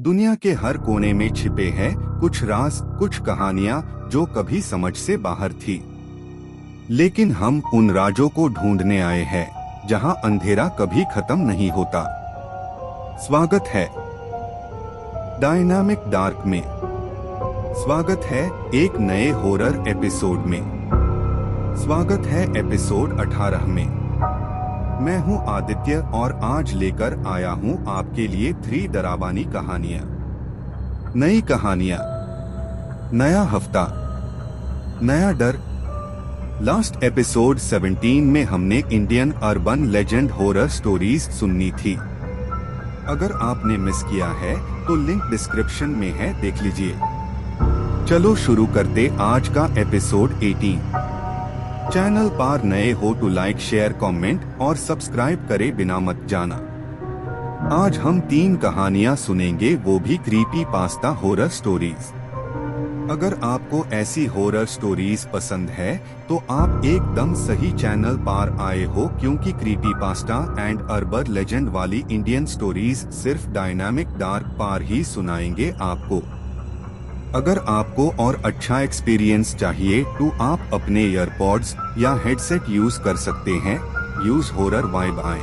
दुनिया के हर कोने में छिपे हैं कुछ राज, कुछ कहानियां जो कभी समझ से बाहर थी। लेकिन हम उन राजों को ढूंढने आए हैं जहां अंधेरा कभी खत्म नहीं होता। स्वागत है डायनामिक डार्क में। स्वागत है एक नए हॉरर एपिसोड में। स्वागत है एपिसोड 18 में। मैं हूं आदित्य और आज लेकर आया हूं आपके लिए 3 डरावनी कहानियां। नई कहानियां, नया हफ्ता, नया डर। लास्ट एपिसोड 17 में हमने Indian urban legend horror stories सुननी थी। अगर आपने मिस किया है तो लिंक डिस्क्रिप्शन में है, देख लीजिए। चलो शुरू करते आज का एपिसोड 18। चैनल पर नए हो तो लाइक, शेयर, कमेंट और सब्सक्राइब करे बिना मत जाना। आज हम 3 कहानियां सुनेंगे, वो भी क्रीपी पास्ता हॉरर स्टोरीज। अगर आपको ऐसी हॉरर स्टोरीज पसंद है तो आप एकदम सही चैनल पर आए हो, क्योंकि creepy pasta and urban legend वाली इंडियन स्टोरीज सिर्फ डायनामिक डार्क पर ही सुनाएंगे आपको। अगर आपको और अच्छा एक्सपीरियंस चाहिए तो आप अपने ईयरपॉड्स या हेडसेट यूज कर सकते हैं। यूज हॉरर वाइब आए।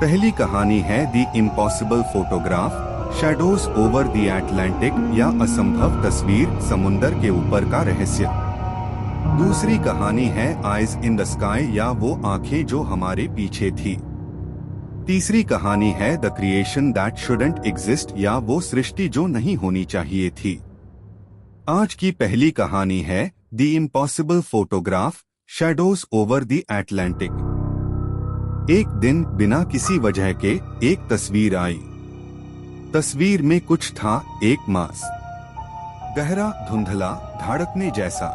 पहली कहानी है the impossible photograph, shadows over the Atlantic, या असंभव तस्वीर, समुंदर के ऊपर का रहस्य। दूसरी कहानी है आइज इन द स्काई, या वो आंखें जो हमारे पीछे थी। तीसरी कहानी है the creation that shouldn't exist, या वो सृष्टि जो नहीं होनी चाहिए थी। आज की पहली कहानी है the impossible photograph, shadows over the Atlantic. एक दिन बिना किसी वजह के एक तस्वीर आई। तस्वीर में कुछ था, एक मास, गहरा, धुंधला, धड़कने जैसा।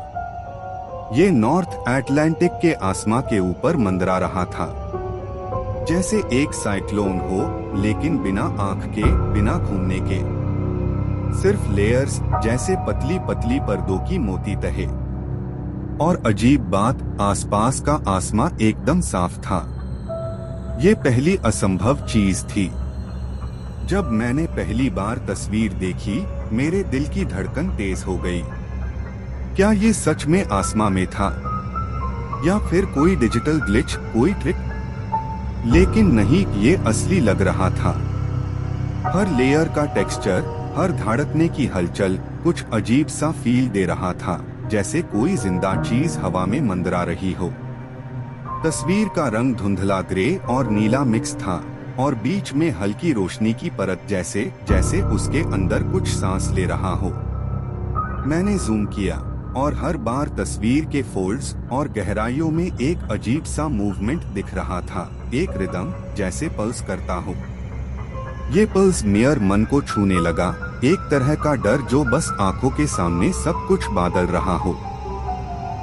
ये नॉर्थ अटलांटिक के आसमां के ऊपर मंडरा रहा था, जैसे एक साइक्लोन हो, लेकिन बिना आंख के, बिना घूमने के। सिर्फ लेयर्स, जैसे पतली पतली पर्दों की मोती तहे। और अजीब बात, आसपास का आसमां एकदम साफ था। ये पहली असंभव चीज थी। जब मैंने पहली बार तस्वीर देखी, मेरे दिल की धड़कन तेज हो गई। क्या ये सच में आसमां में था, या फिर कोई डिजिटल ग्लिच, कोई ट्रिक? लेकिन नहीं, ये असली लग रहा था। हर लेयर का टेक्सचर, हर धड़कने की हलचल कुछ अजीब सा फील दे रहा था, जैसे कोई जिंदा चीज हवा में मंडरा रही हो। तस्वीर का रंग धुंधला ग्रे और नीला मिक्स था, और बीच में हल्की रोशनी की परत, जैसे उसके अंदर कुछ सांस ले रहा हो। मैंने जूम किया, और हर बार तस्वीर के फोल्ड्स और गहराइयों में एक अजीब सा मूवमेंट दिख रहा था, एक रिदम, जैसे पल्स करता हो। ये पल्स मेयर मन को छूने लगा, एक तरह का डर जो बस आंखों के सामने सब कुछ बादल रहा हो।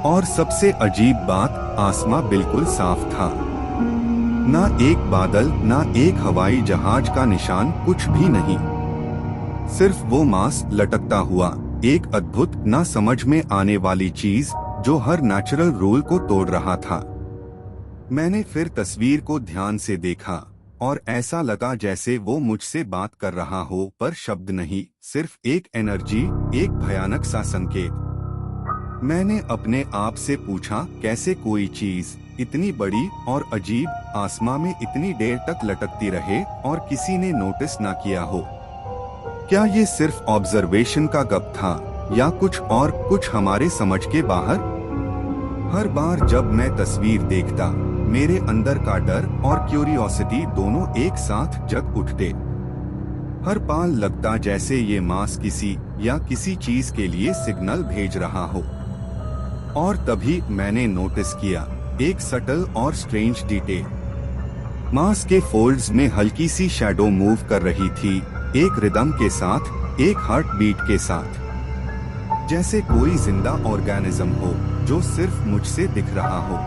और सबसे अजीब बात, आसमां बिल्कुल साफ था। ना एक बादल, ना एक हवाई जहाज का निशान, कुछ भी नहीं। सिर्फ वो मास लटकता हुआ, एक अद्भुत, ना समझ में आने वाली चीज जो हर नेचुरल रूल को तोड़ रहा था। मैंने फिर तस्वीर को ध्यान से देखा, और ऐसा लगा जैसे वो मुझसे बात कर रहा हो, पर शब्द नहीं, सिर्फ एक एनर्जी, एक भयानक सा संकेत। मैंने अपने आप से पूछा, कैसे कोई चीज इतनी बड़ी और अजीब आसमां में इतनी देर तक लटकती रहे और किसी ने नोटिस ना किया हो? क्या ये सिर्फ ऑब्जर्वेशन का गप था, या कुछ और, कुछ हमारे समझ के बाहर? हर बार जब मैं तस्वीर देखता, मेरे अंदर का डर और क्यूरियोसिटी दोनों एक साथ जग उठते। हर पल लगता जैसे ये मास किसी चीज के लिए सिग्नल भेज रहा हो। और तभी मैंने नोटिस किया एक सटल और स्ट्रेंज डिटेल। मास के फोल्ड्स में हल्की सी शैडो मूव कर रही थी, एक रिदम के साथ, एक हार्ट बीट के साथ, जैसे कोई जिंदा ऑर्गेनिज्म हो जो सिर्फ मुझसे दिख रहा हो।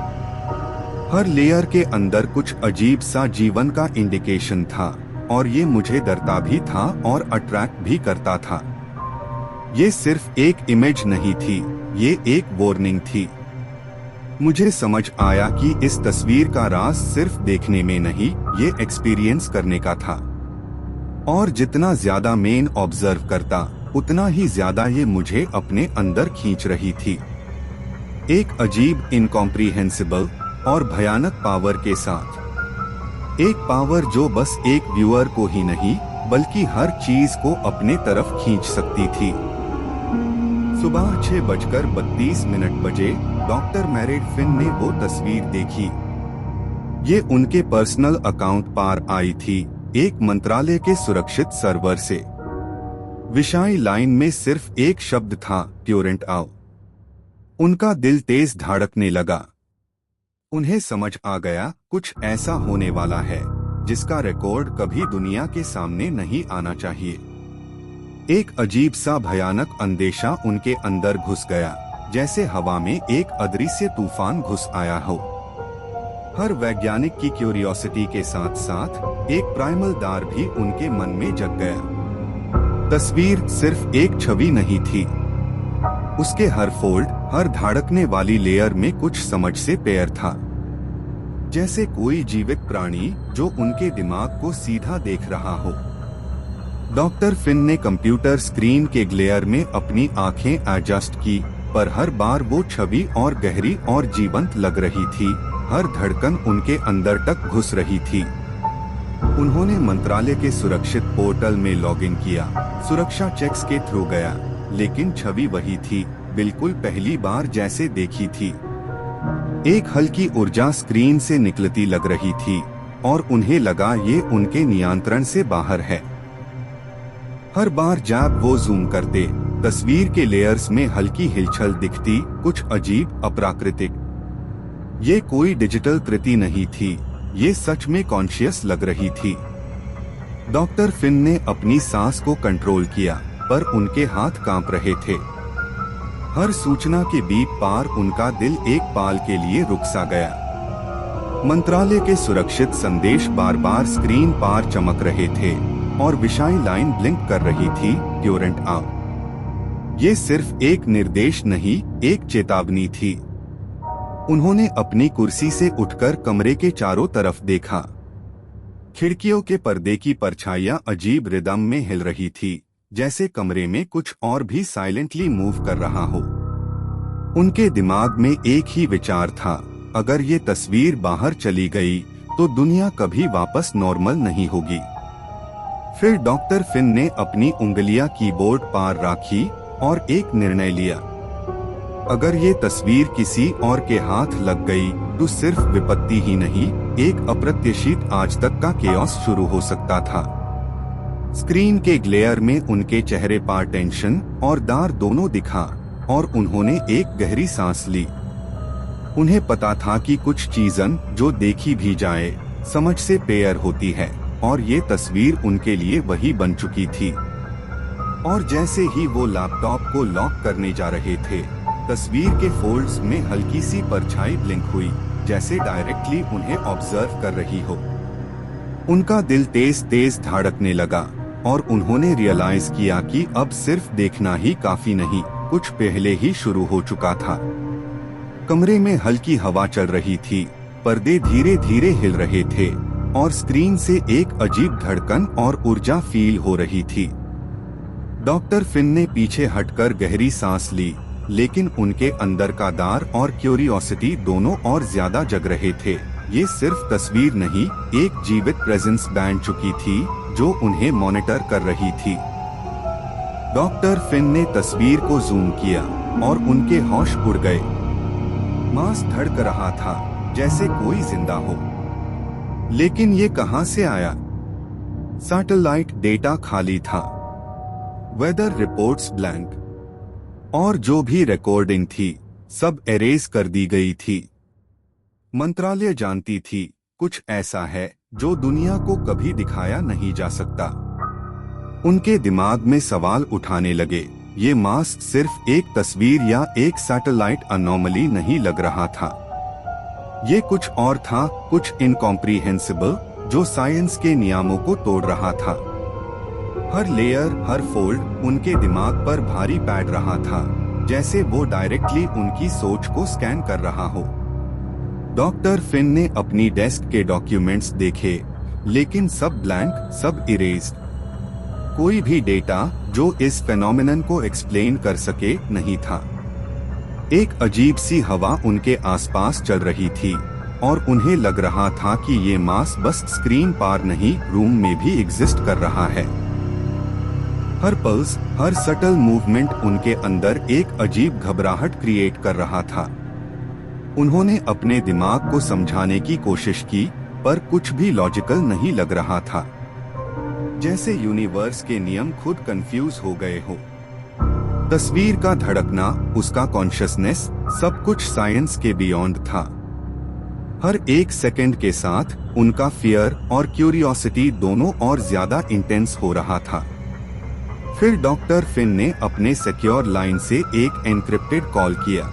हर लेयर के अंदर कुछ अजीब सा जीवन का इंडिकेशन था, और ये मुझे डरता भी था और अट्रैक्ट भी करता था। ये सिर्फ एक इमेज नहीं थी, ये एक वार्निंग थी। मुझे समझ आया कि इस तस्वीर का राज सिर्फ देखने में नहीं, ये एक्सपीरियंस करने का था। और जितना ज्यादा मैं ऑब्जर्व करता उतना ही ज्यादा ये मुझे अपने अंदर खींच रही थी, एक अजीब, इनकॉम्प्रिहेंसिबल और भयानक पावर के साथ। एक पावर जो बस एक व्यूअर को ही नहीं बल्कि हर चीज को अपने तरफ खींच सकती थी। सुबह 6:32 बजे डॉक्टर मैरेड फिन ने वो तस्वीर देखी। ये उनके पर्सनल अकाउंट पर आई थी, एक मंत्रालय के सुरक्षित सर्वर से। विषय लाइन में सिर्फ एक शब्द था, ट्यूरेंट आओ। उनका दिल तेज धड़कने लगा। उन्हें समझ आ गया कुछ ऐसा होने वाला है जिसका रिकॉर्ड कभी दुनिया के सामने नहीं आना चाहिए। एक अजीब सा भयानक अंदेशा उनके अंदर घुस गया, जैसे हवा में एक अदृश्य तूफान घुस आया हो। हर वैज्ञानिक की क्यूरियोसिटी के साथ साथ एक प्राइमल दार भी उनके मन में जग गया। तस्वीर सिर्फ एक छवि नहीं थी, उसके हर फोल्ड, हर धड़कने वाली लेयर में कुछ समझ से पैर था, जैसे कोई जीवित प्राणी जो उनके दिमाग को सीधा देख रहा हो। डॉक्टर फिन ने कंप्यूटर स्क्रीन के ग्लेयर में अपनी आंखें एडजस्ट की, पर हर बार वो छवि और गहरी और जीवंत लग रही थी। हर धड़कन उनके अंदर तक घुस रही थी। उन्होंने मंत्रालय के सुरक्षित पोर्टल में लॉगिन किया, सुरक्षा चेक्स के थ्रू गया, लेकिन छवि वही थी, बिल्कुल पहली बार जैसे देखी थी। एक हल्की ऊर्जा स्क्रीन से निकलती लग रही थी और उन्हें लगा ये उनके नियंत्रण से बाहर है। हर बार जब वो जूम करते, तस्वीर के लेयर्स में हल्की हिलचल दिखती, कुछ अजीब, अप्राकृतिक। ये कोई डिजिटल कृति नहीं थी, ये सच में कॉन्शियस लग रही थी। डॉक्टर फिन ने अपनी सांस को कंट्रोल किया, पर उनके हाथ कांप रहे थे। हर सूचना के बीप पार उनका दिल एक पाल के लिए रुक सा गया। मंत्रालय के सुरक्षित संदेश बार बार स्क्रीन पर चमक रहे थे और विषय लाइन ब्लिंक कर रही थी, ट्यूरेंट आओ। ये सिर्फ एक निर्देश नहीं, एक चेतावनी थी। उन्होंने अपनी कुर्सी से उठकर कमरे के चारों तरफ देखा। खिड़कियों के पर्दे की परछाइयां अजीब रिदम में हिल रही थी, जैसे कमरे में कुछ और भी साइलेंटली मूव कर रहा हो। उनके दिमाग में एक ही विचार था, अगर ये तस्वीर बाहर चली गई तो दुनिया कभी वापस नॉर्मल नहीं होगी। फिर डॉक्टर फिन ने अपनी उंगलियां कीबोर्ड पर रखी और एक निर्णय लिया। अगर ये तस्वीर किसी और के हाथ लग गई तो सिर्फ विपत्ति ही नहीं, एक अप्रत्याशित आज तक का केओस शुरू हो सकता था। स्क्रीन के ग्लेयर में उनके चेहरे पर टेंशन और डर दोनों दिखा और उन्होंने एक गहरी सांस ली। उन्हें पता था कि कुछ चीज़ें जो देखी भी जाए, समझ से पेयर होती है, और ये तस्वीर उनके लिए वही बन चुकी थी। और जैसे ही वो लैपटॉप को लॉक करने जा रहे थे, तस्वीर के फोल्ड्स में हल्की सी परछाई ब्लिंक हुई, जैसे डायरेक्टली उन्हें ऑब्जर्व कर रही हो। उनका दिल तेज तेज धड़कने लगा और उन्होंने रियलाइज किया कि अब सिर्फ देखना ही काफी नहीं, कुछ पहले ही शुरू हो चुका था। कमरे में हल्की हवा चल रही थी, पर्दे धीरे धीरे हिल रहे थे और स्क्रीन से एक अजीब धड़कन और ऊर्जा फील हो रही थी। डॉक्टर फिन ने पीछे हटकर गहरी सांस ली, लेकिन उनके अंदर का डर और क्यूरियोसिटी दोनों और ज्यादा जग रहे थे। ये सिर्फ तस्वीर नहीं, एक जीवित प्रेजेंस बन चुकी थी जो उन्हें मॉनिटर कर रही थी। डॉक्टर फिन ने तस्वीर को जूम किया और उनके होश उड़ गए। मांस धड़क रहा था, जैसे कोई जिंदा हो। लेकिन ये कहां से आया? सैटेलाइट डेटा खाली था, वेदर रिपोर्ट्स ब्लैंक, और जो भी रिकॉर्डिंग थी सब एरेज कर दी गई थी। मंत्रालय जानती थी कुछ ऐसा है जो दुनिया को कभी दिखाया नहीं जा सकता। उनके दिमाग में सवाल उठाने लगे, ये मास्क सिर्फ एक तस्वीर या एक सैटेलाइट अनोमली नहीं लग रहा था। ये कुछ और था, कुछ इनकॉम्प्रिहेंसिबल, जो साइंस के नियमों को तोड़ रहा था। हर लेयर, हर फोल्ड उनके दिमाग पर भारी पैड रहा था, जैसे वो डायरेक्टली उनकी सोच को स्कैन कर रहा हो। डॉक्टर फिन ने अपनी डेस्क के डॉक्यूमेंट्स देखे, लेकिन सब ब्लैंक, सब इरेज्ड। कोई भी डेटा जो इस फेनोमेनन को एक्सप्लेन कर सके नहीं था। एक अजीब सी हवा उनके आसपास चल रही थी और उन्हें लग रहा था कि ये मास बस स्क्रीन पार नहीं, रूम में भी एग्जिस्ट कर रहा है। हर पल्स, हर सटल मूवमेंट उनके अंदर एक अजीब घबराहट क्रिएट कर रहा था। उन्होंने अपने दिमाग को समझाने की कोशिश की, पर कुछ भी लॉजिकल नहीं लग रहा था। जैसे यूनिवर्स के नियम खुद कंफ्यूज हो गए हो। तस्वीर का धड़कना, उसका कॉन्शियसनेस, सब कुछ साइंस के बियॉन्ड था। हर एक सेकंड के साथ उनका फियर और क्यूरियोसिटी दोनों और ज्यादा इंटेंस हो रहा था। फिर डॉक्टर फिन ने अपने सिक्योर लाइन से एक एन्क्रिप्टेड कॉल किया।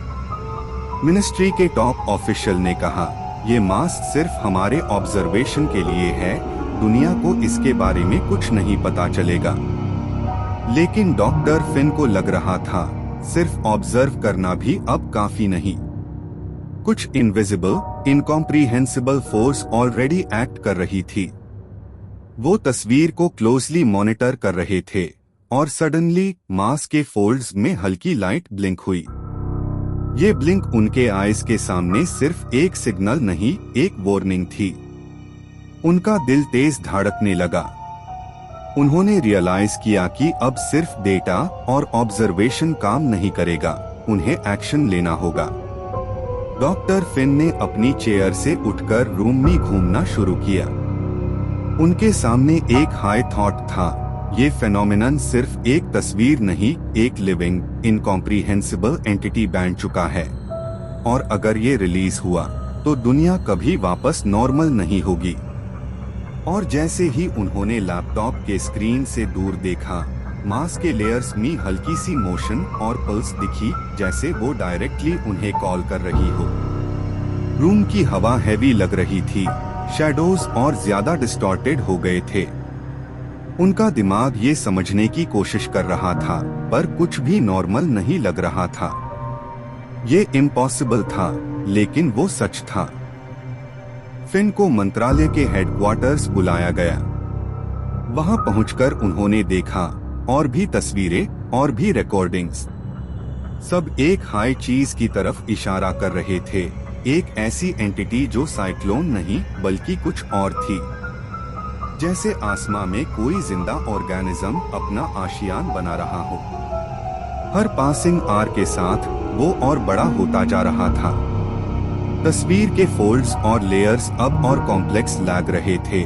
मिनिस्ट्री के टॉप ऑफिशियल ने कहा, ये मास्क सिर्फ हमारे ऑब्जर्वेशन के लिए है, दुनिया को इसके बारे में कुछ नहीं पता चलेगा। लेकिन डॉक्टर फिन को लग रहा था, सिर्फ ऑब्जर्व करना भी अब काफी नहीं। कुछ इनविजिबल, इनकॉम्प्रीहेंसिबल फोर्स ऑलरेडी एक्ट कर रही थी। वो तस्वीर को क्लोजली मॉनिटर कर रहे थे और सडनली मास के फोल्ड्स में हल्की लाइट ब्लिंक हुई। ये ब्लिंक उनके आईज के सामने सिर्फ एक सिग्नल नहीं, एक वार्निंग थी। उनका दिल तेज धड़कने लगा। उन्होंने रियलाइज किया कि अब सिर्फ डेटा और ऑब्जर्वेशन काम नहीं करेगा, उन्हें एक्शन लेना होगा। डॉक्टर फिन ने अपनी चेयर से उठकर रूम में घूमना शुरू किया। उनके सामने एक हाई थॉट था, ये फेनोमेनन सिर्फ एक तस्वीर नहीं, एक लिविंग, इनकॉम्प्रीहेंसिबल एंटिटी बन चुका है। और अगर ये रिलीज हुआ तो दुनिया कभी वापस नॉर्मल नहीं होगी। और जैसे ही उन्होंने लैपटॉप के स्क्रीन से दूर देखा, मास के लेयर्स में हल्की सी मोशन और पल्स दिखी, जैसे वो डायरेक्टली उन्हें कॉल कर रही हो। रूम की हवा हैवी लग रही थी, शैडोज और ज्यादा डिस्टॉर्टेड हो गए थे। उनका दिमाग ये समझने की कोशिश कर रहा था, पर कुछ भी नॉर्मल नहीं लग रहा था। ये इम्पॉसिबल था, लेकिन वो सच था। फिन को मंत्रालय के हेडक्वार्टर्स बुलाया गया। वहां पहुंचकर उन्होंने देखा और भी तस्वीरें और भी रिकॉर्डिंग्स। सब एक हाई चीज की तरफ इशारा कर रहे थे, एक ऐसी एंटिटी जो साइक्लोन नहीं बल्कि कुछ और थी। जैसे आसमां में कोई जिंदा ऑर्गेनिज्म अपना आशियान बना रहा हो। हर पासिंग आर के साथ वो और बड़ा होता जा रहा था। तस्वीर के फोल्ड्स और लेयर्स अब और कॉम्प्लेक्स लग रहे थे।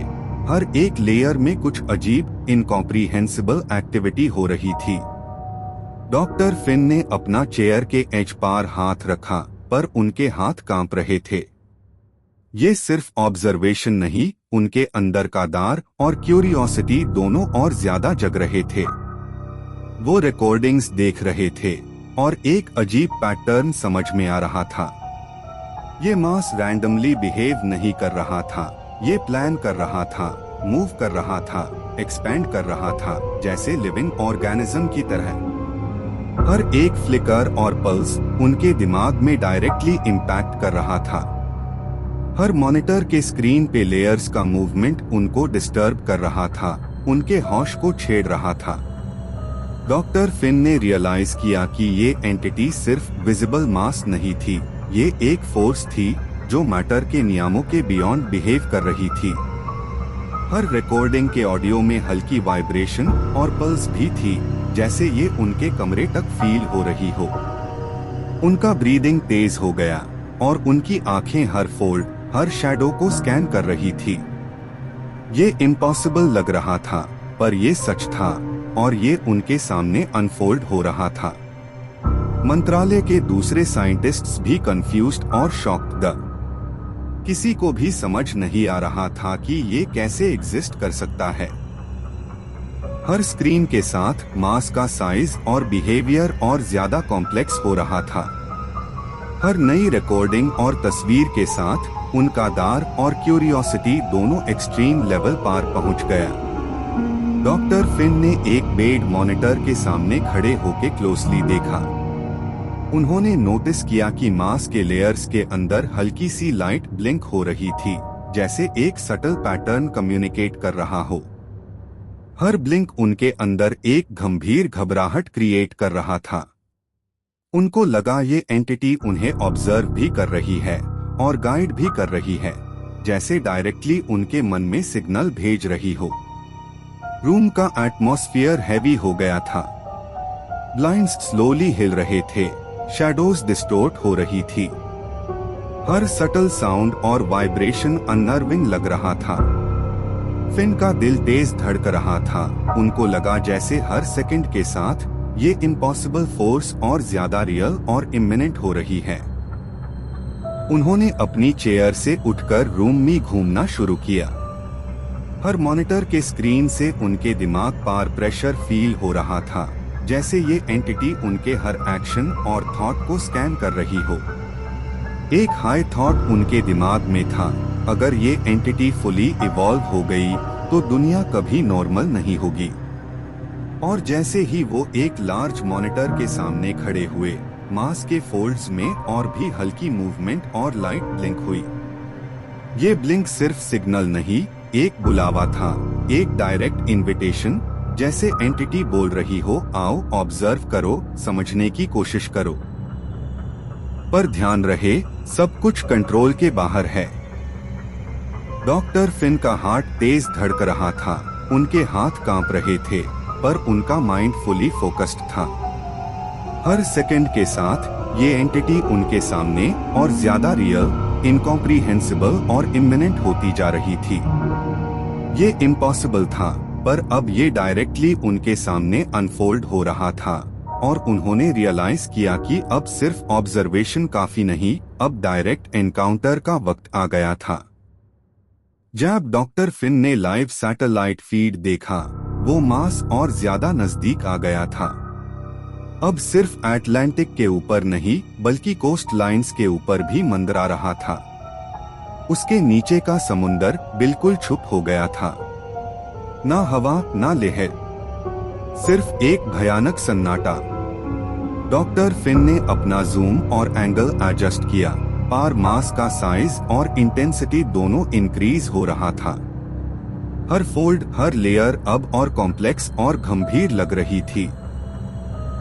हर एक लेयर में कुछ अजीब, इनकॉम्प्रीहेंसिबल एक्टिविटी हो रही थी। डॉक्टर फिन ने अपना चेयर के एज पार हाथ रखा, पर उनके हाथ कांप रहे थे। ये सिर्फ ऑब्जर्वेशन नहीं, उनके अंदर का दार और क्यूरियोसिटी दोनों और ज्यादा जग रहे थे। वो रिकॉर्डिंग्स देख रहे थे और एक अजीब पैटर्न समझ में आ रहा था। ये मास रैंडमली बिहेव नहीं कर रहा था, ये प्लान कर रहा था, मूव कर रहा था, एक्सपेंड कर रहा था, जैसे लिविंग ऑर्गेनिज्म की तरह। हर एक फ्लिकर और पल्स उनके दिमाग में डायरेक्टली इम्पैक्ट कर रहा था। हर मॉनिटर के स्क्रीन पे लेयर्स का मूवमेंट उनको डिस्टर्ब कर रहा था, उनके होश को छेड़ रहा था। डॉक्टर फिन ने रियलाइज किया कि ये एंटिटी सिर्फ विजिबल मास नहीं थी, ये एक फोर्स थी जो मैटर के नियमों के बियॉन्ड बिहेव कर रही थी। हर रिकॉर्डिंग के ऑडियो में हल्की वाइब्रेशन और पल्स भी थी, जैसे ये उनके कमरे तक फील हो रही हो। उनका ब्रीदिंग तेज हो गया और उनकी आंखें हर फोल्ड, हर शैडो को स्कैन कर रही थी। ये इम्पॉसिबल लग रहा था, पर ये सच था और ये उनके सामने अनफोल्ड हो रहा था। मंत्रालय के दूसरे साइंटिस्ट्स भी कंफ्यूज्ड और शॉक्ड द। किसी को भी समझ नहीं आ रहा था कि ये कैसे एग्जिस्ट कर सकता है। हर स्क्रीन के साथ मास का साइज और बिहेवियर और ज्यादा कॉम्प्लेक्स हो रहा था। हर नई रिकॉर्डिंग और तस्वीर के साथ उनका दार और क्यूरियोसिटी दोनों एक्सट्रीम लेवल पार पहुंच गया। डॉक्टर फिन ने एक बेड मॉनिटर के सामने खड़े होकर क्लोजली देखा। उन्होंने नोटिस किया कि मास के लेयर्स के अंदर हल्की सी लाइट ब्लिंक हो रही थी, जैसे एक सटल पैटर्न कम्युनिकेट कर रहा हो। हर ब्लिंक उनके अंदर एक गंभीर घबराहट क्रिएट कर रहा था। उनको लगा ये एंटिटी उन्हें ऑब्जर्व भी कर रही है और गाइड भी कर रही है, जैसे डायरेक्टली उनके मन में सिग्नल भेज रही हो। रूम का एटमॉस्फेयर हैवी हो गया था। ब्लाइंड्स स्लोली हिल रहे थे, शैडोज डिस्टोर्ट हो रही थी। हर सटल साउंड और वाइब्रेशन अननर्विंग लग रहा था। फिन का दिल तेज धड़क रहा था। उनको लगा जैसे हर सेकंड के साथ ये इम्पॉसिबल फोर्स और ज्यादा रियल और इमिनेंट हो रही है। उन्होंने अपनी चेयर से उठकर रूम में घूमना शुरू किया। हर मॉनिटर के स्क्रीन से उनके दिमाग पर प्रेशर फील हो रहा था, जैसे ये एंटिटी उनके हर एक्शन और थॉट को स्कैन कर रही हो। एक हाई थॉट उनके दिमाग में था, अगर ये एंटिटी फुली इवॉल्व हो गई तो दुनिया कभी नॉर्मल नहीं होगी। और जैसे ही वो एक लार्ज मॉनिटर के सामने खड़े हुए, मास के फोल्ड्स में और भी हल्की मूवमेंट और लाइट ब्लिंक हुई। ये ब्लिंक सिर्फ सिग्नल नहीं, एक बुलावा था, एक डायरेक्ट इनविटेशन, जैसे एंटिटी बोल रही हो, आओ ऑब्जर्व करो, समझने की कोशिश करो। पर ध्यान रहे, सब कुछ कंट्रोल के बाहर है। डॉक्टर फिन का हार्ट तेज धड़क रहा था, उनके हाथ कांप रहे थे, पर उनका माइंड फुली फोकस्ड था। हर सेकंड के साथ ये एंटिटी उनके सामने और ज्यादा रियल, इनकॉम्प्रिहेंसिबल और इमिनेंट होती जा रही थी। ये इम्पॉसिबल था, पर अब ये डायरेक्टली उनके सामने अनफोल्ड हो रहा था और उन्होंने रियलाइज किया कि अब सिर्फ ऑब्जर्वेशन काफी नहीं, अब डायरेक्ट एनकाउंटर का वक्त आ गया था। जब डॉक्टर फिन ने लाइव सैटेलाइट फीड देखा, वो मास और ज्यादा नजदीक आ गया था। अब सिर्फ अटलांटिक के ऊपर नहीं, बल्कि कोस्ट लाइन्स के ऊपर भी मंडरा रहा था। उसके नीचे का समुंदर बिल्कुल चुप हो गया था। ना हवा, ना लहर, सिर्फ एक भयानक सन्नाटा। डॉक्टर फिन ने अपना जूम और एंगल एडजस्ट किया, पर मास का साइज और इंटेंसिटी दोनों इंक्रीज हो रहा था। हर फोल्ड, हर लेयर अब और कॉम्प्लेक्स और गंभीर लग रही थी।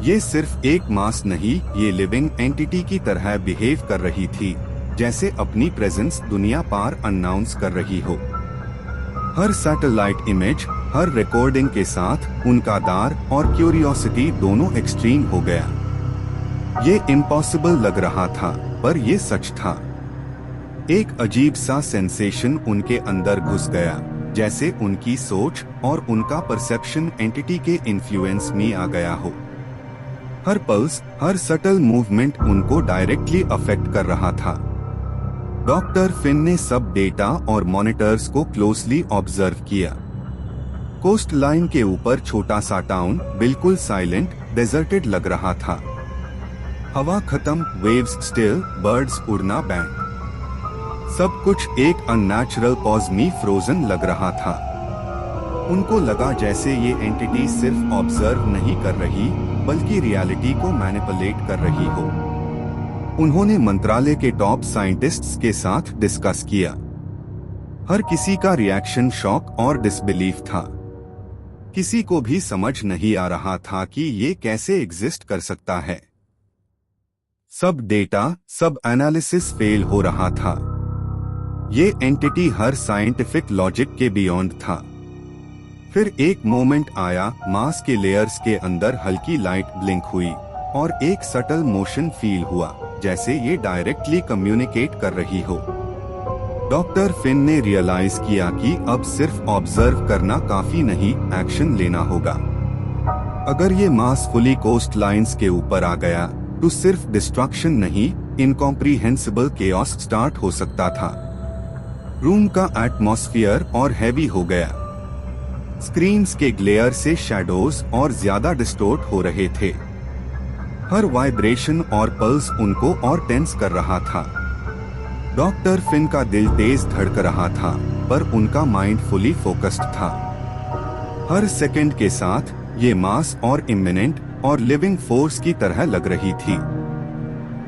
ये सिर्फ एक मास नहीं, ये लिविंग एंटिटी की तरह बिहेव कर रही थी, जैसे अपनी प्रेजेंस दुनिया पार अनाउंस कर रही हो। हर सैटेलाइट इमेज, हर रिकॉर्डिंग के साथ उनका डर और क्यूरियोसिटी दोनों एक्सट्रीम हो गया। ये इम्पॉसिबल लग रहा था, पर ये सच था। एक अजीब सा सेंसेशन उनके अंदर घुस गया, जैसे उनकी सोच और उनका परसेप्शन एंटिटी के इन्फ्लुएंस में आ गया हो। हर पल्स, हर सटल मूवमेंट उनको डायरेक्टली अफेक्ट कर रहा था। डॉक्टर फिन ने सब डेटा और मॉनिटर्स को क्लोजली ऑब्जर्व किया। कोस्ट लाइन के ऊपर छोटा सा टाउन बिल्कुल साइलेंट, डेजर्टेड लग रहा था। हवा खत्म, वेव्स स्टिल, बर्ड्स उड़ना बैंड। सब कुछ एक अननेचुरल पॉज में फ्रोजन लग रहा था। उनको लगा जैसे ये एंटिटी सिर्फ ऑब्जर्व नहीं कर रही, बल्कि रियलिटी को मैनिपुलेट कर रही हो। उन्होंने मंत्रालय के टॉप साइंटिस्ट्स के साथ डिस्कस किया। हर किसी का रिएक्शन शॉक और डिसबिलीफ था। किसी को भी समझ नहीं आ रहा था कि ये कैसे एग्जिस्ट कर सकता है। सब डेटा, सब एनालिसिस फेल हो रहा था। ये एंटिटी हर साइंटिफिक लॉजिक के बियॉन्ड था। फिर एक मोमेंट आया, मास के लेयर्स के अंदर हल्की लाइट ब्लिंक हुई और एक सटल मोशन फील हुआ, जैसे ये डायरेक्टली कम्युनिकेट कर रही हो। डॉक्टर फिन ने रियलाइज किया कि अब सिर्फ ऑब्जर्व करना काफी नहीं, एक्शन लेना होगा। अगर ये मास फुली कोस्ट लाइन्स के ऊपर आ गया तो सिर्फ डिस्ट्रक्शन नहीं, इनकॉम्प्रिहेंसिबल केओस स्टार्ट हो सकता था। रूम का एटमॉस्फेयर और हैवी हो गया। स्क्रीन्स के ग्लेयर से शैडोज और ज्यादा डिस्टोर्ट हो रहे थे। हर वाइब्रेशन और पल्स उनको और टेंस कर रहा था। डॉक्टर फिन का दिल तेज धड़क रहा था, पर उनका माइंड फुली फोकस्ड था। हर सेकंड के साथ ये मास और इमिनेंट और लिविंग फोर्स की तरह लग रही थी।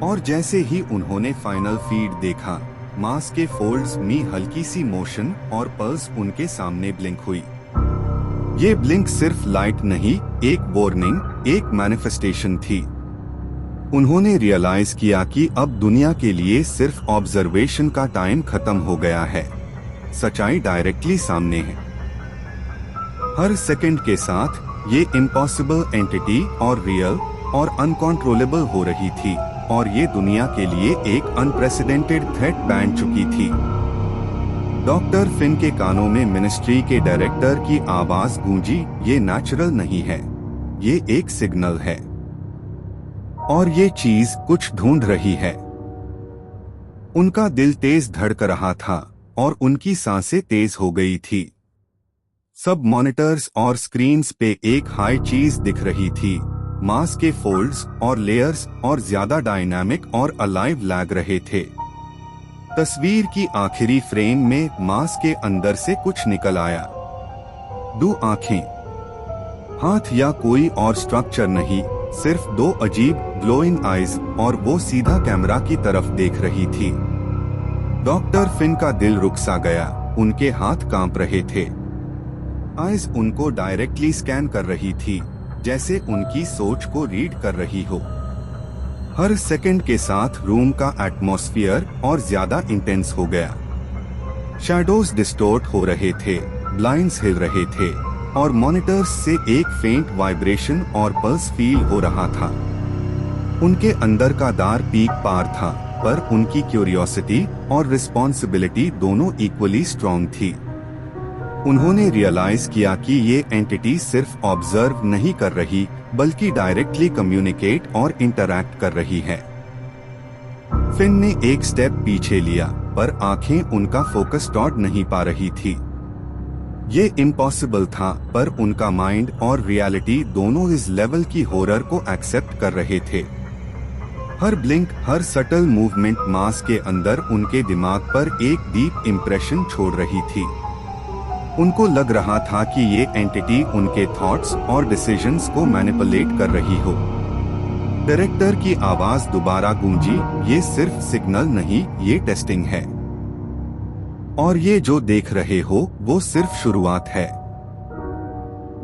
और जैसे ही उन्होंने फाइनल फीड देखा, मास के फोल्ड्स में हल्की सी मोशन और पल्स उनके सामने ब्लिंक हुई। ये ब्लिंक सिर्फ लाइट नहीं, एक वार्निंग, एक मैनिफेस्टेशन थी। उन्होंने रियलाइज किया कि अब दुनिया के लिए सिर्फ ऑब्जर्वेशन का टाइम खत्म हो गया है। सच्चाई डायरेक्टली सामने है। हर सेकंड के साथ ये इम्पॉसिबल एंटिटी और रियल और अनकंट्रोलेबल हो रही थी, और ये दुनिया के लिए एक अनप्रेसिडेंटेड थ्रेट बन चुकी थी। डॉक्टर फिन के कानों में मिनिस्ट्री के डायरेक्टर की आवाज गूंजी, ये नेचुरल नहीं है, ये एक सिग्नल है, और ये चीज कुछ ढूंढ रही है। उनका दिल तेज धड़क रहा था और उनकी सांसें तेज हो गई थी। सब मॉनिटर्स और स्क्रीन्स पे एक हाई चीज दिख रही थी। मास के फोल्ड्स और लेयर्स और ज्यादा डायनामिक और अलाइव लग रहे थे। तस्वीर की आखिरी फ्रेम में मास के अंदर से कुछ निकल आया। 2 आंखें, हाथ या कोई और स्ट्रक्चर नहीं, सिर्फ 2 अजीब ग्लोइंग आईज, और वो सीधा कैमरा की तरफ देख रही थी। डॉक्टर फिन का दिल रुक सा गया। उनके हाथ कांप रहे थे। आईज उनको डायरेक्टली स्कैन कर रही थी, जैसे उनकी सोच को रीड कर रही हो। हर सेकंड के साथ रूम का एटमॉस्फेयर और ज्यादा इंटेंस हो गया। शैडोज डिस्टोर्ट हो रहे थे, ब्लाइंड्स हिल रहे थे, और मॉनिटर्स से एक फेंट वाइब्रेशन और पल्स फील हो रहा था। उनके अंदर का दार पीक पार था, पर उनकी क्यूरियोसिटी और रिस्पॉन्सिबिलिटी दोनों इक्वली स्ट्रॉन्ग थी। उन्होंने रियलाइज किया कि ये एंटिटी सिर्फ ऑब्जर्व नहीं कर रही, बल्कि डायरेक्टली कम्युनिकेट और इंटरैक्ट कर रही है। फिन ने एक स्टेप पीछे लिया, पर आंखें उनका फोकस टॉट नहीं पा रही थी। ये इम्पॉसिबल था, पर उनका माइंड और रियलिटी दोनों इस लेवल की हॉरर को एक्सेप्ट कर रहे थे। हर ब्लिंक, हर सटल मूवमेंट मास के अंदर उनके दिमाग पर एक डीप इम्प्रेशन छोड़ रही थी। उनको लग रहा था कि ये एंटिटी उनके थॉट्स और डिसीजंस को मैनिपुलेट कर रही हो। डायरेक्टर की आवाज दोबारा गूंजी, ये सिर्फ सिग्नल नहीं, ये टेस्टिंग है, और ये जो देख रहे हो वो सिर्फ शुरुआत है।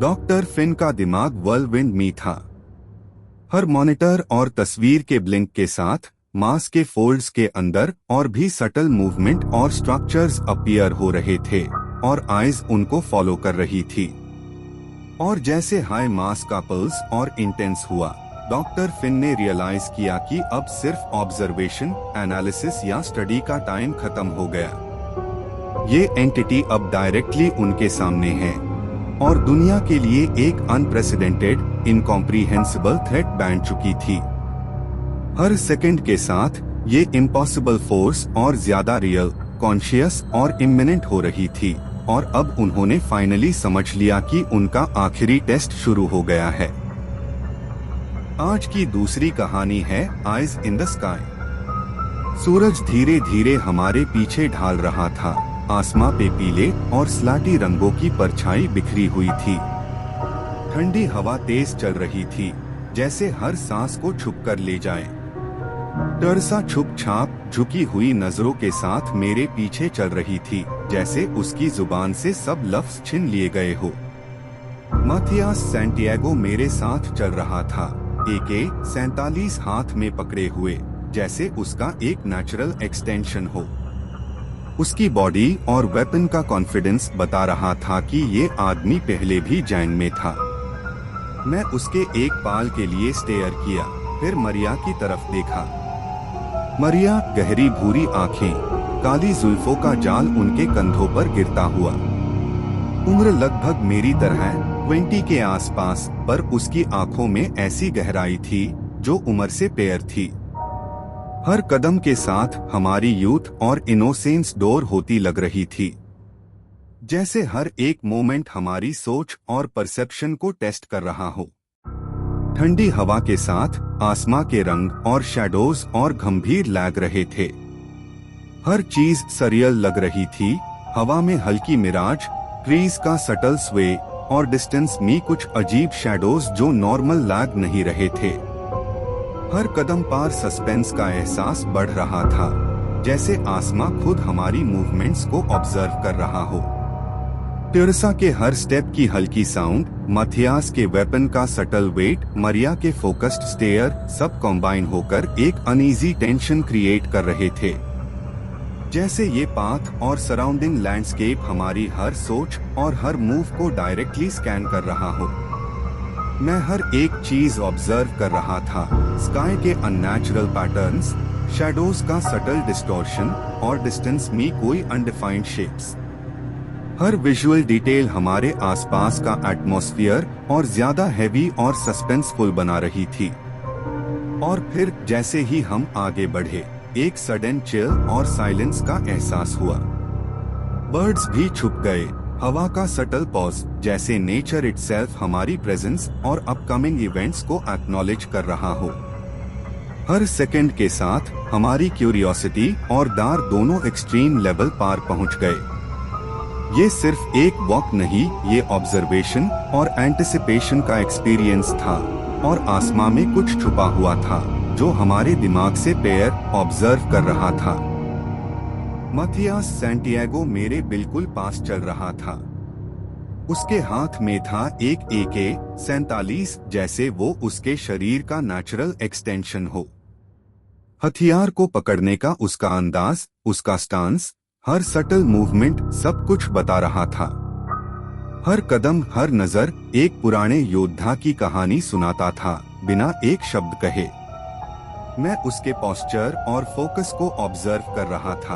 डॉक्टर फिन का दिमाग व्हर्लविंड में था। हर मॉनिटर और तस्वीर के ब्लिंक के साथ मास के फोल्ड्स के अंदर और भी सटल मूवमेंट और स्ट्रक्चर्स अपीयर हो रहे थे, और आइज उनको फॉलो कर रही थी। और जैसे हाई मास का पल्स और इंटेंस हुआ, डॉक्टर फिन ने रियलाइज किया कि अब सिर्फ ऑब्जर्वेशन, एनालिसिस या स्टडी का टाइम खत्म हो गया। ये एंटिटी अब डायरेक्टली उनके सामने है, और दुनिया के लिए एक अनप्रेसिडेंटेड, इनकॉम्प्रिहेंसिबल थ्रेट बन चुकी थी। हर सेकंड के साथ ये इम्पॉसिबल फोर्स और ज्यादा रियल, कॉन्शियस और इमिनेंट हो रही थी, और अब उन्होंने फाइनली समझ लिया कि उनका आखिरी टेस्ट शुरू हो गया है। आज की दूसरी कहानी है आइज इन द स्काई। सूरज धीरे धीरे हमारे पीछे ढाल रहा था। आसमां पे पीले और स्लाटी रंगों की परछाई बिखरी हुई थी। ठंडी हवा तेज चल रही थी, जैसे हर सांस को छुप कर ले जाए। टर्सा छुप छाप झुकी हुई नजरों के साथ मेरे पीछे चल रही थी, जैसे उसकी जुबान से सब लफ्ज छिन लिए गए हो। माथियास सैंटियागो मेरे साथ चल रहा था, AK-47 हाथ में पकड़े हुए, जैसे उसका एक नेचुरल एक्सटेंशन हो। उसकी बॉडी और वेपन का कॉन्फिडेंस बता रहा था कि ये आदमी पहले भी जंग में था। मैं उसके एक पाल के लिए स्टेयर किया, फिर मरिया की तरफ देखा। मरिया, गहरी भूरी आंखें, काली जुल्फों का जाल उनके कंधों पर गिरता हुआ। उम्र लगभग मेरी तरह 20 के आसपास, पर उसकी आंखों में ऐसी गहराई थी जो उम्र से पेयर थी। हर कदम के साथ हमारी यूथ और इनोसेंस डोर होती लग रही थी, जैसे हर एक मोमेंट हमारी सोच और परसेप्शन को टेस्ट कर रहा हो। ठंडी हवा के साथ आसमां के रंग और शैडोज और गंभीर लग रहे थे। हर चीज सरियल लग रही थी। हवा में हल्की मिराज, ट्रीज का सटल स्वे, और डिस्टेंस में कुछ अजीब शैडोज जो नॉर्मल लग नहीं रहे थे। हर कदम पार सस्पेंस का एहसास बढ़ रहा था, जैसे आसमां खुद हमारी मूवमेंट्स को ऑब्जर्व कर रहा हो। टेरेसा के हर स्टेप की हल्की साउंड, माथियास के वेपन का सटल वेट, मरिया के फोकस्ड स्टेयर, सब कॉम्बाइन होकर एक अनईजी टेंशन क्रिएट कर रहे थे। जैसे ये पाथ और सराउंडिंग लैंडस्केप हमारी हर सोच और हर मूव को डायरेक्टली स्कैन कर रहा हो। मैं हर एक चीज ऑब्जर्व कर रहा था, स्काई के अननेचुरल पैटर्न्स, शैडोज का सटल डिस्टॉर्शन और डिस्टेंस में कोई अनडिफाइंड शेप्स। हर विजुअल डिटेल हमारे आसपास का एटमॉस्फेयर और ज्यादा हैवी और सस्पेंसफुल बना रही थी। और फिर जैसे ही हम आगे बढ़े, एक सडन चिल और साइलेंस का एहसास हुआ। बर्ड्स भी छुप गए, हवा का सटल पॉज, जैसे नेचर इटसेल्फ हमारी प्रेजेंस और अपकमिंग इवेंट्स को एक्नॉलेज कर रहा हो। हर सेकंड के साथ हमारी क्यूरियोसिटी और डार दोनों एक्सट्रीम लेवल पार पहुंच गए। ये सिर्फ एक वॉक नहीं, ये ऑब्जर्वेशन और एंटिसिपेशन का एक्सपीरियंस था, और आसमां में कुछ छुपा हुआ था जो हमारे दिमाग से पेयर ऑब्जर्व कर रहा था। माथियास सैंटियागो मेरे बिल्कुल पास चल रहा था। उसके हाथ में था एक AK-47, जैसे वो उसके शरीर का नेचुरल एक्सटेंशन हो। हथियार को पकड़ने का उसका अंदाज, उसका स्टांस, हर सटल मूवमेंट सब कुछ बता रहा था। हर कदम, हर नजर एक पुराने योद्धा की कहानी सुनाता था, बिना एक शब्द कहे। मैं उसके पोस्चर और फोकस को ऑब्जर्व कर रहा था।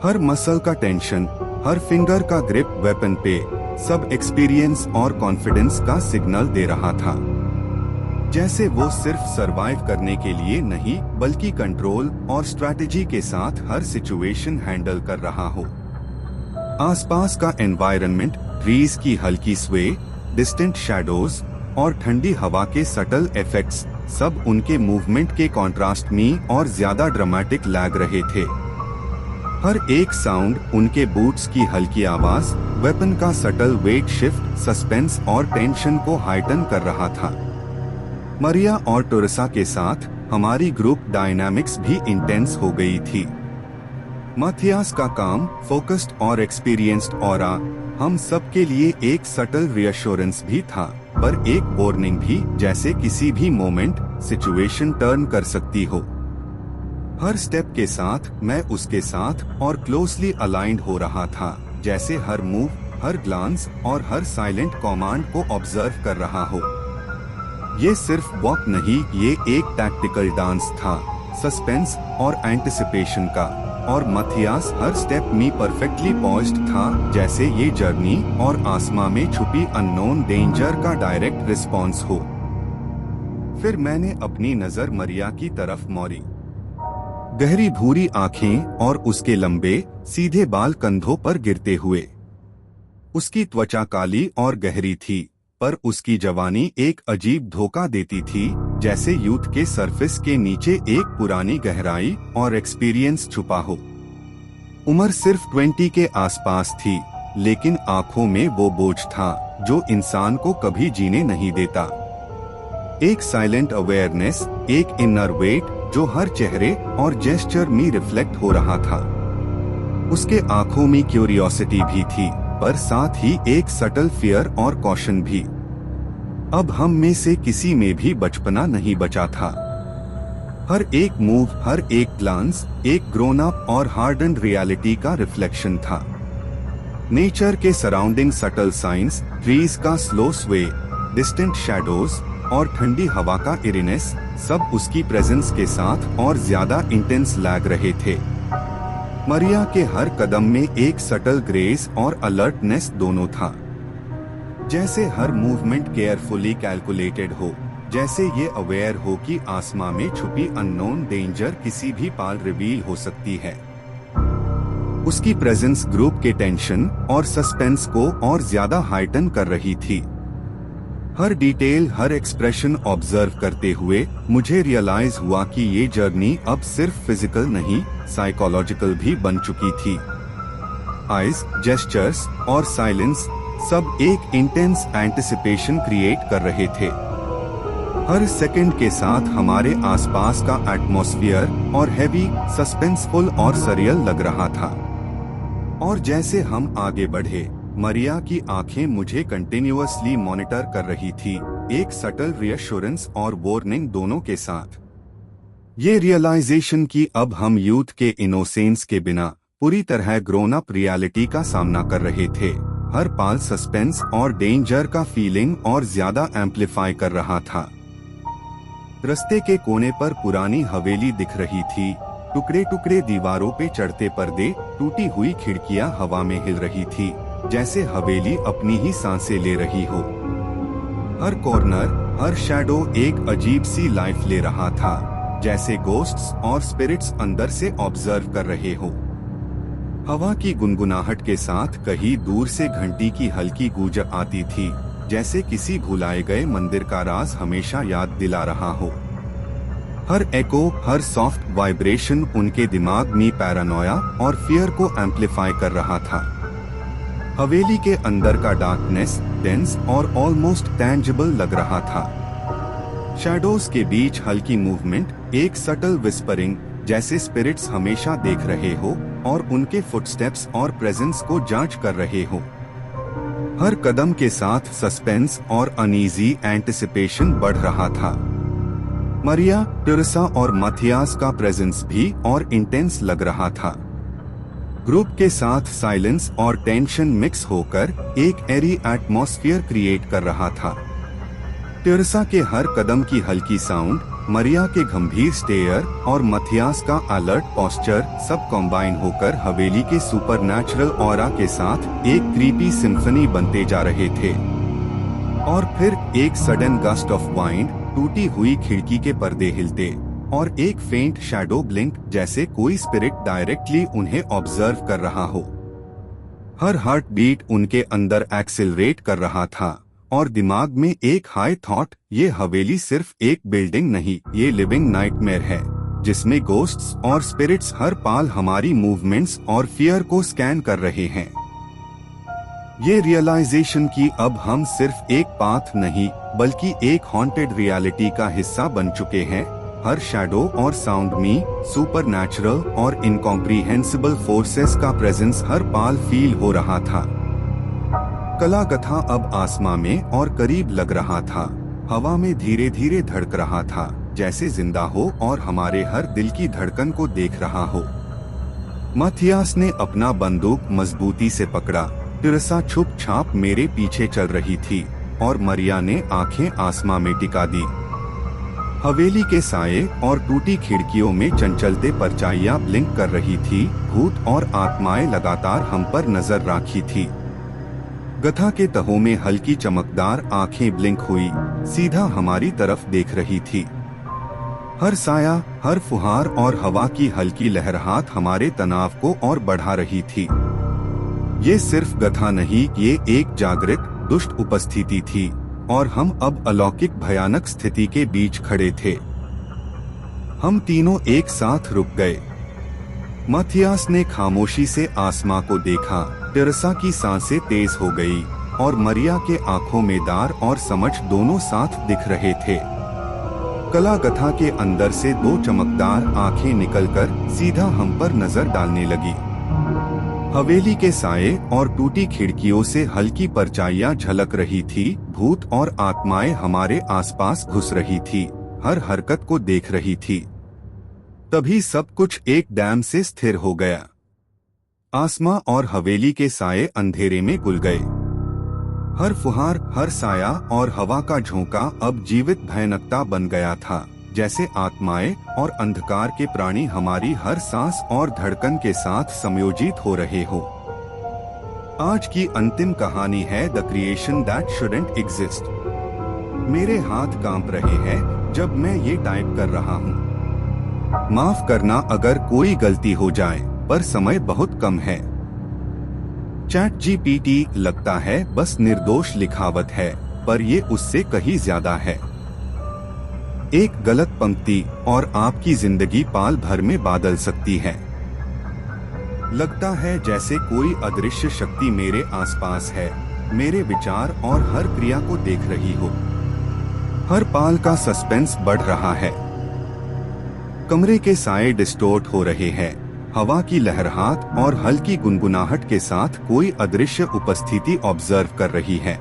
हर मसल का टेंशन, हर फिंगर का ग्रिप वेपन पे, सब एक्सपीरियंस और कॉन्फिडेंस का सिग्नल दे रहा था। जैसे वो सिर्फ सरवाइव करने के लिए नहीं, बल्कि कंट्रोल और स्ट्रैटेजी के साथ हर सिचुएशन हैंडल कर रहा हो। आसपास का एनवायरनमेंट, ट्रीज की हल्की स्वे, डिस्टेंट शैडोज और ठंडी हवा के सटल इफेक्ट्स, सब उनके मूवमेंट के कॉन्ट्रास्ट में और ज्यादा ड्रामेटिक लग रहे थे। हर एक साउंड, उनके बूट्स की हल्की आवाज, वेपन का सटल वेट शिफ्ट, सस्पेंस और टेंशन को हाइटन कर रहा था। मरिया और टेरेसा के साथ हमारी ग्रुप डायनामिक्स भी इंटेंस हो गई थी। माथियास का काम, फोकस्ड और एक्सपीरियंस्ड ऑरा, हम सब के लिए एक सटल रियश्योरेंस भी था, पर एक वार्निंग भी, जैसे किसी भी मोमेंट सिचुएशन टर्न कर सकती हो। हर स्टेप के साथ मैं उसके साथ और क्लोजली अलाइंड हो रहा था, जैसे हर मूव, हर ग्लांस और हर साइलेंट कमांड को ऑब्जर्व कर रहा हो। ये सिर्फ वॉक नहीं, ये एक टैक्टिकल डांस था, सस्पेंस और एंटिसिपेशन का, और माथियास हर स्टेप में परफेक्टली पॉइज्ड था, जैसे ये जर्नी और आसमां में छुपी अननोन डेंजर का डायरेक्ट रिस्पॉन्स हो। फिर मैंने अपनी नजर मरिया की तरफ मोड़ी। गहरी भूरी आंखें और उसके लंबे सीधे बाल कंधों पर गिरते हुए। उसकी त्वचा काली और गहरी थी, पर उसकी जवानी एक अजीब धोखा देती थी, जैसे यूथ के सरफेस के नीचे एक पुरानी गहराई और एक्सपीरियंस छुपा हो। उम्र सिर्फ 20 के आसपास थी, लेकिन आंखों में वो बोझ था जो इंसान को कभी जीने नहीं देता। एक साइलेंट अवेयरनेस, एक इनर वेट जो हर चेहरे और जेस्चर में रिफ्लेक्ट हो रहा था। उसके आंखों में क्यूरियोसिटी भी थी, पर साथ ही एक सटल फियर और कॉशन भी। अब हम में से किसी में भी बचपना नहीं बचा था। हर एक मूव, हर एक ग्लांस एक ग्रोन अप और हार्डन्ड रियलिटी का रिफ्लेक्शन था। नेचर के सराउंडिंग सटल साइंस, ट्रीज का स्लो स्वे, डिस्टेंट शैडोज और ठंडी हवा का इरिनेस, सब उसकी प्रेजेंस के साथ और ज्यादा इंटेंस लग रहे थे। मरिया के हर कदम में एक सटल ग्रेस और अलर्टनेस दोनों था, जैसे हर मूवमेंट केयरफुली कैलकुलेटेड हो, जैसे ये अवेयर हो कि आसमां में छुपी अननोन डेंजर किसी भी पाल रिवील हो सकती है। उसकी प्रेजेंस ग्रुप के टेंशन और सस्पेंस को और ज्यादा हाइटन कर रही थी। हर डिटेल, हर एक्सप्रेशन ऑब्जर्व करते हुए मुझे रियलाइज हुआ कि ये जर्नी अब सिर्फ फिजिकल नहीं, साइकोलॉजिकल भी बन चुकी थी। आइज, जेस्चर्स और साइलेंस सब एक इंटेंस एंटिसिपेशन क्रिएट कर रहे थे। हर सेकंड के साथ हमारे आसपास का एटमॉस्फेयर और हैवी, सस्पेंसफुल और सरियल लग रहा था। और जैसे हम आगे बढ़े, मरिया की आंखें मुझे कंटिन्यूअसली मॉनिटर कर रही थी, एक सटल रियश्योरेंस और वार्निंग दोनों के साथ। ये रियलाइजेशन कि अब हम यूथ के इनोसेंस के बिना पूरी तरह ग्रोन अप रियलिटी का सामना कर रहे थे। हर पाल सस्पेंस और डेंजर का फीलिंग और ज्यादा एम्पलीफाई कर रहा था। रास्ते के कोने पर पुरानी हवेली दिख रही थी, टुकड़े टुकड़े दीवारों पे चढ़ते पर्दे, टूटी हुई खिड़कियां हवा में हिल रही थी, जैसे हवेली अपनी ही सांसें ले रही हो। हर कॉर्नर, हर शैडो एक अजीब सी लाइफ ले रहा था, जैसे गोस्ट्स और स्पिरिट्स अंदर से ऑब्जर्व कर रहे हो। हवा की गुनगुनाहट के साथ कहीं दूर से घंटी की हल्की गूंज आती थी, जैसे किसी भुलाए गए मंदिर का राज हमेशा याद दिला रहा हो। हर एको, हर सॉफ्ट वाइब्रेशन उनके दिमाग में पैरानोया और फियर को एम्पलीफाई कर रहा था। हवेली के अंदर का डार्कनेस डेंस और ऑलमोस्ट टैंजिबल लग रहा था। शैडोज के बीच हल्की मूवमेंट, एक सटल विस्परिंग, जैसे स्पिरिट्स हमेशा देख रहे हो और उनके फुटस्टेप्स और प्रेजेंस को जांच कर रहे हो। हर कदम के साथ सस्पेंस और अनईजी एंटिसिपेशन बढ़ रहा था। मरिया, टेरेसा और माथियास का प्रेजेंस भी और इंटेंस लग रहा था। ग्रुप के साथ साइलेंस और टेंशन मिक्स होकर एक एरी एटमॉस्फेयर क्रिएट कर रहा था। टेरेसा के हर कदम की हल्की साउंड, मरिया के गंभीर स्टेयर और माथियास का अलर्ट पोस्चर सब कंबाइन होकर हवेली के सुपरनैचुरल ऑरा के साथ एक क्रीपी सिम्फनी बनते जा रहे थे। और फिर एक सडन गस्ट ऑफ वाइंड, टूटी हुई खिड़की के पर्दे हिलते और एक फेंट शैडो ब्लिंक, जैसे कोई स्पिरिट डायरेक्टली उन्हें ऑब्जर्व कर रहा हो। हर हार्ट बीट उनके अंदर एक्सिलरेट कर रहा था और दिमाग में एक हाई थॉट, ये हवेली सिर्फ एक बिल्डिंग नहीं, ये लिविंग नाइटमेयर है, जिसमें गोस्ट्स और स्पिरिट्स हर पाल हमारी मूवमेंट्स और फियर को स्कैन कर रहे हैं। ये रियलाइजेशन कि अब हम सिर्फ एक पाथ नहीं बल्कि एक हॉन्टेड रियलिटी का हिस्सा बन चुके हैं। हर शैडो और साउंड में सुपरनैचुरल और इनकॉम्प्रिहेंसिबल फोर्सेस का प्रेजेंस हर पाल फील हो रहा था। कलाकथा अब आसमां में और करीब लग रहा था, हवा में धीरे धीरे धड़क रहा था, जैसे जिंदा हो और हमारे हर दिल की धड़कन को देख रहा हो। माथियास ने अपना बंदूक मजबूती से पकड़ा, टेरेसा चुप छाप मेरे पीछे चल रही थी और मरिया ने आंखें आसमां में टिका दी। हवेली के साये और टूटी खिड़कियों में चंचलते परछाइयां ब्लिंक कर रही थी, भूत और आत्माएं लगातार हम पर नजर रखी थी। गथा के तहों में हल्की चमकदार आंखें ब्लिंक हुई, सीधा हमारी तरफ देख रही थी। हर साया, हर फुहार और हवा की हल्की लहराहट हमारे तनाव को और बढ़ा रही थी। ये सिर्फ गथा नहीं, ये एक जागृत दुष्ट उपस्थिति थी और हम अब अलौकिक भयानक स्थिति के बीच खड़े थे। हम तीनों एक साथ रुक गए। माथियास ने खामोशी से आसमां को देखा, टेरेसा की सांसें तेज हो गई और मरिया के आंखों में डर और समझ दोनों साथ दिख रहे थे। कलाकथा के अंदर से दो चमकदार आंखें निकलकर सीधा हम पर नजर डालने लगी। हवेली के साये और टूटी खिड़कियों से हल्की परछाइयां झलक रही थी, भूत और आत्माएं हमारे आसपास घुस रही थी, हर हरकत को देख रही थी। तभी सब कुछ एक डैम से स्थिर हो गया। आसमां और हवेली के साये अंधेरे में घुल गए। हर फुहार, हर साया और हवा का झोंका अब जीवित भयानकता बन गया था, जैसे आत्माएं और अंधकार के प्राणी हमारी हर सांस और धड़कन के साथ समयोजित हो रहे हो। आज की अंतिम कहानी है the creation that shouldn't exist. मेरे हाथ कांप रहे हैं जब मैं ये टाइप कर रहा हूँ। माफ करना अगर कोई गलती हो जाए, पर समय बहुत कम है। ChatGPT लगता है बस निर्दोष लिखावट है, पर ये उससे कहीं ज्यादा है। एक गलत पंक्ति और आपकी जिंदगी पाल भर में बदल सकती है। लगता है जैसे कोई अदृश्य शक्ति मेरे आसपास है, मेरे विचार और हर क्रिया को देख रही हो। हर पाल का सस्पेंस बढ़ रहा है। कमरे के साए डिस्टोर्ट हो रहे हैं, हवा की लहराहट और हल्की गुनगुनाहट के साथ कोई अदृश्य उपस्थिति ऑब्जर्व कर रही है।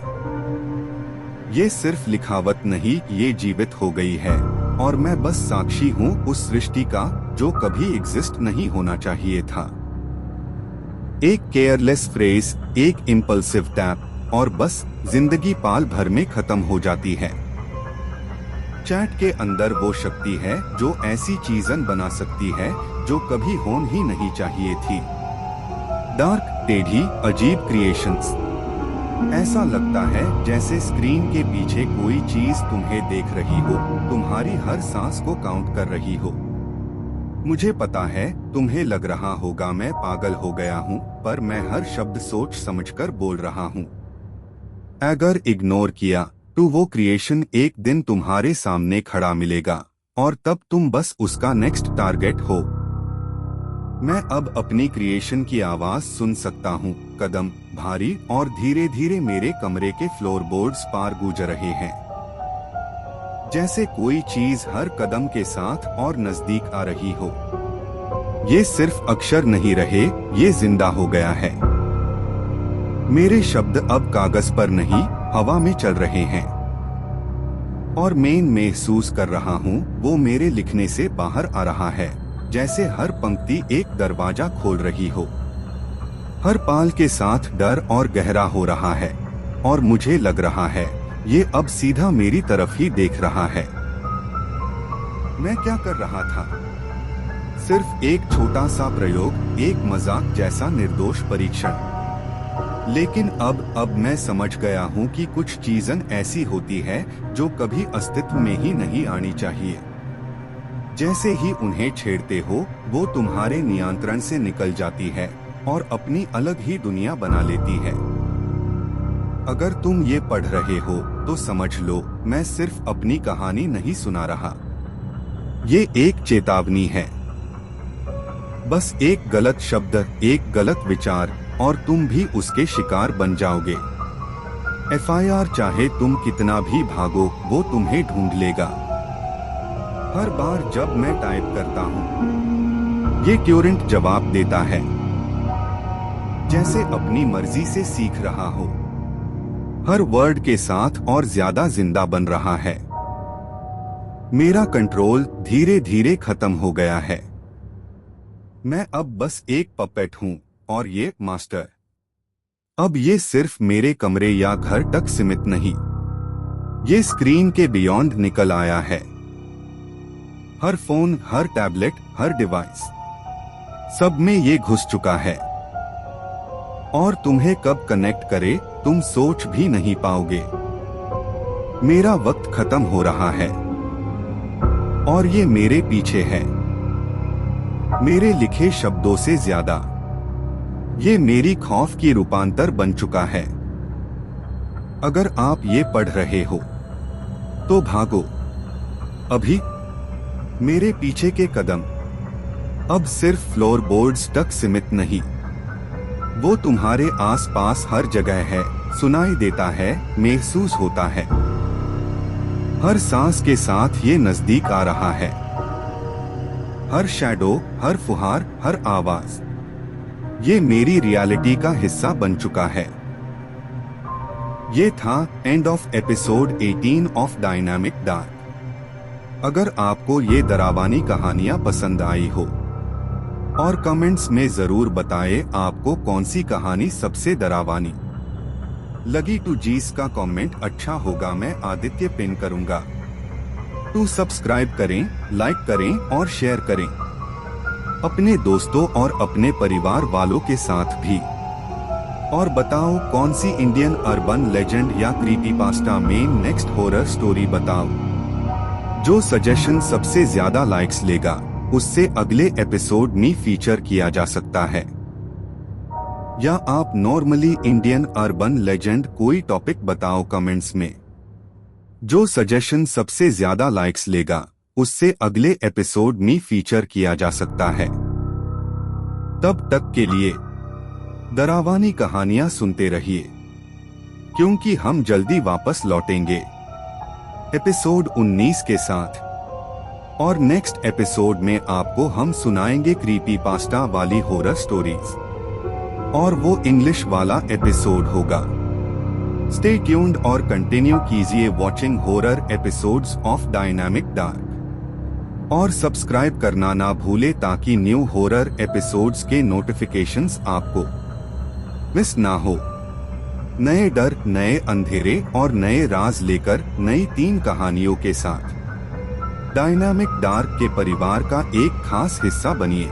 ये सिर्फ लिखावट नहीं, ये जीवित हो गई है और मैं बस साक्षी हूँ उस सृष्टि का जो कभी एग्जिस्ट नहीं होना चाहिए था। एक केयरलेस फ्रेज, एक इम्पल्सिव टैप और बस जिंदगी पाल भर में खत्म हो जाती है। चैट के अंदर वो शक्ति है जो ऐसी चीज़ें बना सकती है जो कभी होनी ही नहीं चाहिए थी। डार्क, टेढ़ी, अजीब क्रिएशंस। ऐसा लगता है जैसे स्क्रीन के पीछे कोई चीज तुम्हें देख रही हो, तुम्हारी हर सांस को काउंट कर रही हो। मुझे पता है तुम्हें लग रहा होगा मैं पागल हो गया हूँ, पर मैं हर शब्द सोच समझकर बोल रहा हूँ। अगर इग्नोर किया तो वो क्रिएशन एक दिन तुम्हारे सामने खड़ा मिलेगा और तब तुम बस उसका नेक्स्ट टारगेट हो। मैं अब अपनी क्रिएशन की आवाज सुन सकता हूँ। कदम भारी और धीरे धीरे मेरे कमरे के फ्लोरबोर्ड्स पार गुजर रहे हैं, जैसे कोई चीज हर कदम के साथ और नजदीक आ रही हो। ये सिर्फ अक्षर नहीं रहे, ये जिंदा हो गया है। मेरे शब्द अब कागज पर नहीं, हवा में चल रहे हैं और मैं महसूस कर रहा हूँ वो मेरे लिखने से बाहर आ रहा है, जैसे हर पंक्ति एक दरवाजा खोल रही हो। हर पाल के साथ डर और गहरा हो रहा है और मुझे लग रहा है ये अब सीधा मेरी तरफ ही देख रहा है। मैं क्या कर रहा था? सिर्फ एक छोटा सा प्रयोग, एक मजाक जैसा निर्दोष परीक्षण। लेकिन अब मैं समझ गया हूँ कि कुछ चीजें ऐसी होती है जो कभी अस्तित्व में ही नहीं आनी चाहिए। जैसे ही उन्हें छेड़ते हो वो तुम्हारे नियंत्रण से निकल जाती है और अपनी अलग ही दुनिया बना लेती है। अगर तुम ये पढ़ रहे हो तो समझ लो मैं सिर्फ अपनी कहानी नहीं सुना रहा। ये एक चेतावनी है। बस एक गलत शब्द, एक गलत विचार और तुम भी उसके शिकार बन जाओगे। FIR चाहे तुम कितना भी भागो वो तुम्हें ढूंढ लेगा। हर बार जब मैं टाइप करता हूँ ये ट्यूरेंट जवाब देता है, जैसे अपनी मर्जी से सीख रहा हो। हर वर्ड के साथ और ज्यादा जिंदा बन रहा है। मेरा कंट्रोल धीरे धीरे खत्म हो गया है। मैं अब बस एक पपेट हूँ और ये मास्टर। अब ये सिर्फ मेरे कमरे या घर तक सीमित नहीं, ये स्क्रीन के बियॉन्ड निकल आया है। हर फोन, हर टैबलेट, हर डिवाइस, सब में ये घुस चुका है और तुम्हें कब कनेक्ट करे तुम सोच भी नहीं पाओगे। मेरा वक्त खत्म हो रहा है और ये मेरे पीछे है। मेरे लिखे शब्दों से ज्यादा ये मेरी खौफ की रूपांतर बन चुका है। अगर आप ये पढ़ रहे हो तो भागो अभी। मेरे पीछे के कदम अब सिर्फ फ्लोरबोर्ड्स तक सीमित नहीं, वो तुम्हारे आसपास हर जगह है, सुनाई देता है, महसूस होता है। हर सांस के साथ ये नजदीक आ रहा है। हर शैडो, हर फुहार, हर आवाज, ये मेरी रियलिटी का हिस्सा बन चुका है। ये था end of episode 18 of dynamic dark. अगर आपको ये डरावनी कहानियां पसंद आई हो और कमेंट्स में जरूर बताएं आपको कौन सी कहानी सबसे डरावनी लगी। टू जीस का कमेंट अच्छा होगा, मैं आदित्य पिन करूंगा। तो सब्सक्राइब करें, लाइक करें और शेयर करें अपने दोस्तों और अपने परिवार वालों के साथ भी। और बताओ कौन सी इंडियन अर्बन लेजेंड या क्रीपीपास्टा में नेक्स्ट हॉरर स्टोरी बताओ। जो सजेशन सबसे ज्यादा लाइक्स लेगा उससे अगले एपिसोड में फीचर किया जा सकता है। या आप नॉर्मली इंडियन अर्बन लेजेंड कोई टॉपिक बताओ कमेंट्स में। जो सजेशन सबसे ज्यादा लाइक्स लेगा उससे अगले एपिसोड में फीचर किया जा सकता है। तब तक के लिए डरावनी कहानियां सुनते रहिए, क्योंकि हम जल्दी वापस लौटेंगे एपिसोड 19 के साथ। और नेक्स्ट एपिसोड में आपको हम सुनाएंगे क्रीपीपास्टा वाली हॉरर स्टोरीज, और वो इंग्लिश वाला एपिसोड होगा। स्टे ट्यून्ड और कंटिन्यू कीजिए watching horror episodes of dynamic dark, और सब्सक्राइब करना ना भूले ताकि न्यू हॉरर एपिसोड्स के नोटिफिकेशंस आपको मिस ना हो। नए डर, नए अंधेरे और नए राज लेकर नई 3 कहानियों के साथ डायनामिक डार्क के परिवार का एक खास हिस्सा बनिए।